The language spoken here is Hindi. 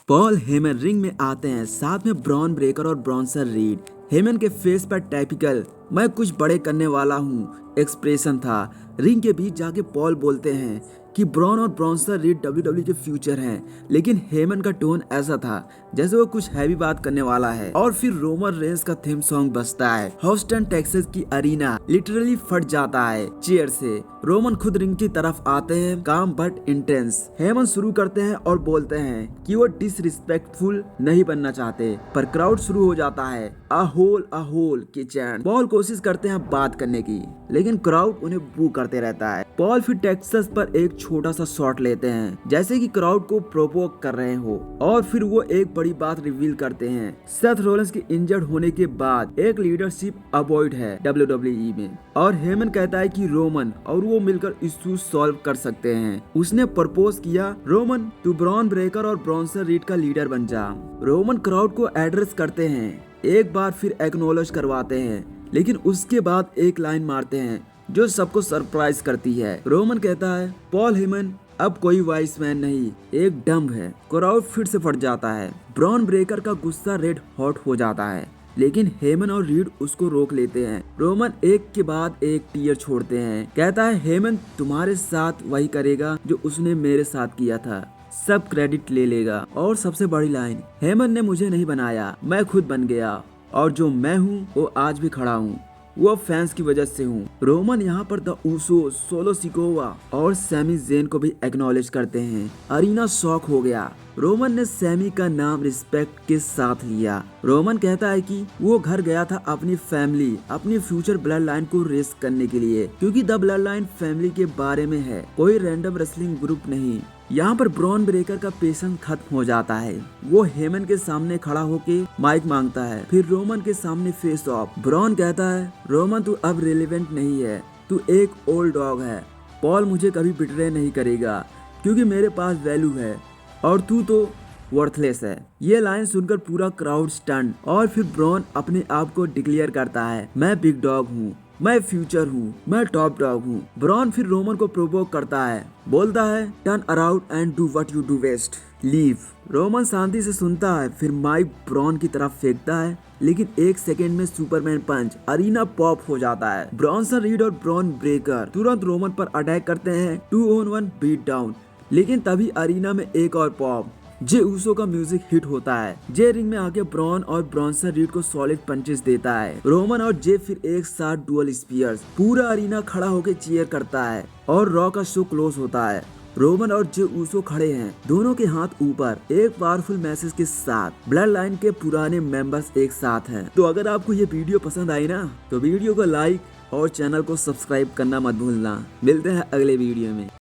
पॉल हेमन रिंग में आते हैं, साथ में ब्रॉन ब्रेकर और ब्रॉन्सन रीड। हेमन के फेस पर टाइपिकल मैं कुछ बड़े करने वाला हूँ एक्सप्रेशन था। रिंग के बीच जाके पॉल बोलते हैं कि ब्रॉन और ब्रॉन्सन रीड WWE के फ्यूचर हैं, लेकिन हेमन का टोन ऐसा था जैसे वो कुछ हैवी बात करने वाला है। और फिर रोमन रेंस का थीम सॉन्ग बजता है। ह्यूस्टन टेक्सास की अरीना लिटरली फट जाता है चीयर से। रोमन खुद रिंग की तरफ आते हैं, काम बट इंटेंस। हेमन शुरू करते हैं और बोलते हैं कि वो डिसरिस्पेक्टफुल नहीं बनना चाहते, पर क्राउड शुरू हो जाता है अ होल की चैंट। पॉल कोशिश करते हैं बात करने की, लेकिन क्राउड उन्हें बू करते रहता है। पॉल फिर टेक्सास पर एक छोटा सा शॉट लेते हैं, जैसे कि क्राउड को प्रोवोक कर रहे हो, और फिर वो एक बड़ी बात रिवील करते हैं। सेथ रॉलिंस के इंजर्ड होने के बाद एक लीडरशिप अवॉइड है WWE में, और हेमन कहता है कि रोमन और वो मिलकर इश्यूज सॉल्व कर सकते हैं। उसने प्रपोज किया, रोमन तू ब्रॉन ब्रेकर और ब्रॉन्सन रीड का लीडर बन जा। रोमन क्राउड को एड्रेस करते हैं, एक बार फिर एक्नॉलेज करवाते हैं, लेकिन उसके बाद एक लाइन मारते हैं जो सबको सरप्राइज करती है। रोमन कहता है पॉल हेमन अब कोई वाइस मैन नहीं, एक डम्ब है। क्राउड फिर से फट जाता है। ब्रॉन ब्रेकर का गुस्सा रेड हॉट हो जाता है, लेकिन हेमन और रीड उसको रोक लेते हैं। रोमन एक के बाद एक टीयर छोड़ते हैं, कहता है हेमन तुम्हारे साथ वही करेगा जो उसने मेरे साथ किया था, सब क्रेडिट ले लेगा। और सबसे बड़ी लाइन, हेमन ने मुझे नहीं बनाया, मैं खुद बन गया, और जो मैं हूँ वो आज भी खड़ा हूँ, वो फैंस की वजह से हूँ। रोमन यहाँ पर द ऊसोस, सोलो सिकोवा और सैमी ज़ेन को भी एक्नॉलेज करते हैं। अरीना शॉक हो गया। रोमन ने सैमी का नाम रिस्पेक्ट के साथ लिया। रोमन कहता है कि वो घर गया था अपनी फैमिली, अपनी फ्यूचर ब्लड लाइन को रेस करने के लिए, क्योंकि द ब्लड लाइन फैमिली के बारे में है, कोई रैंडम रेसलिंग ग्रुप नहीं। यहाँ पर ब्रॉन ब्रेकर का पेशेंस खत्म हो जाता है। वो हेमन के सामने खड़ा होके माइक मांगता है, फिर रोमन के सामने फेस ऑफ। ब्रॉन कहता है रोमन तू अब रिलेवेंट नहीं है, तू एक ओल्ड डॉग है। पॉल मुझे कभी बिट्रे नहीं करेगा क्योंकि मेरे पास वैल्यू है, और तू तो वर्थलेस है। ये लाइन सुनकर पूरा क्राउड स्टन, और फिर ब्रॉन अपने आप को डिक्लेयर करता है मैं बिग डॉग हूँ, मैं फ्यूचर हूँ, मैं टॉप डॉग हूँ। ब्रॉन फिर रोमन को प्रोवोक करता है, बोलता है turn around and do what you do best, leave. Roman शांति से सुनता है, फिर माइक ब्रॉन की तरफ फेंकता है, लेकिन एक सेकेंड में सुपरमैन पंच, अरीना पॉप हो जाता है। ब्रॉन्सन रीड और ब्रॉन ब्रेकर तुरंत रोमन पर अटैक करते हैं, 2-on-1 बीट डाउन, लेकिन तभी अरीना में एक और पॉप। जे ऊसो का म्यूजिक हिट होता है। जे रिंग में आके ब्रॉन और ब्रॉन्सन रीड को सॉलिड पंचेस देता है। रोमन और जे फिर एक साथ डुअल स्पीयर्स। पूरा अरीना खड़ा होकर चीयर करता है और रॉ का शो क्लोज होता है। रोमन और जे ऊसो खड़े हैं, दोनों के हाथ ऊपर, एक पावरफुल मैसेज के साथ। ब्लड लाइन के पुराने मेंबर्स एक साथ हैं। तो अगर आपको ये वीडियो पसंद आई ना, तो वीडियो को लाइक और चैनल को सब्सक्राइब करना मत भूलना। मिलते हैं अगले वीडियो में।